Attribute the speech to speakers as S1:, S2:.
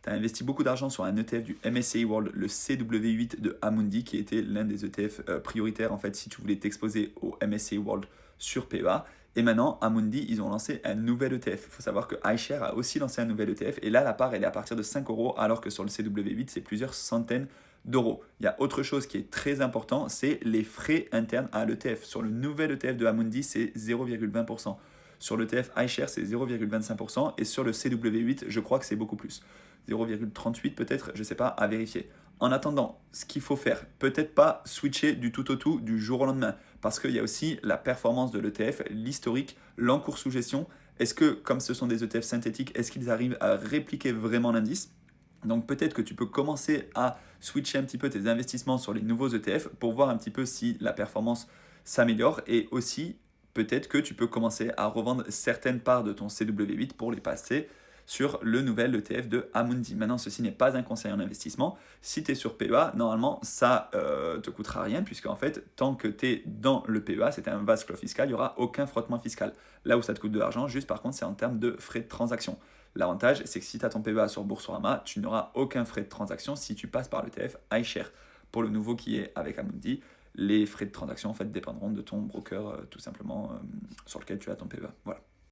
S1: tu as investi beaucoup d'argent sur un ETF du MSCI World, le CW8 de Amundi, qui était l'un des ETF prioritaires en fait si tu voulais t'exposer au MSCI World sur PEA. Et maintenant, Amundi, ils ont lancé un nouvel ETF. Il faut savoir que iShare a aussi lancé un nouvel ETF. Et là, la part, elle est à partir de 5 euros, alors que sur le CW8, c'est plusieurs centaines d'euros. Il y a autre chose qui est très important, c'est les frais internes à l'ETF. Sur le nouvel ETF de Amundi, c'est 0,20%. Sur l'ETF iShare, c'est 0,25%. Et sur le CW8, je crois que c'est beaucoup plus. 0,38 peut-être, je ne sais pas, à vérifier. En attendant, ce qu'il faut faire, peut-être pas switcher du tout au tout du jour au lendemain, parce qu'il y a aussi la performance de l'ETF, l'historique, l'encours sous gestion. Est-ce que, comme ce sont des ETF synthétiques, est-ce qu'ils arrivent à répliquer vraiment l'indice? Donc peut-être que tu peux commencer à switcher un petit peu tes investissements sur les nouveaux ETF pour voir un petit peu si la performance s'améliore, et aussi peut-être que tu peux commencer à revendre certaines parts de ton CW8 pour les passer sur le nouvel ETF de Amundi. Maintenant, ceci n'est pas un conseil en investissement. Si tu es sur PEA, normalement, ça te coûtera rien, puisque en fait, tant que tu es dans le PEA, c'est un vase clos fiscal, il n'y aura aucun frottement fiscal. Là où ça te coûte de l'argent, juste par contre, c'est en termes de frais de transaction. L'avantage, c'est que si tu as ton PEA sur Boursorama, tu n'auras aucun frais de transaction si tu passes par l'ETF iShare. Pour le nouveau qui est avec Amundi, les frais de transaction en fait, dépendront de ton broker tout simplement sur lequel tu as ton PEA. Voilà.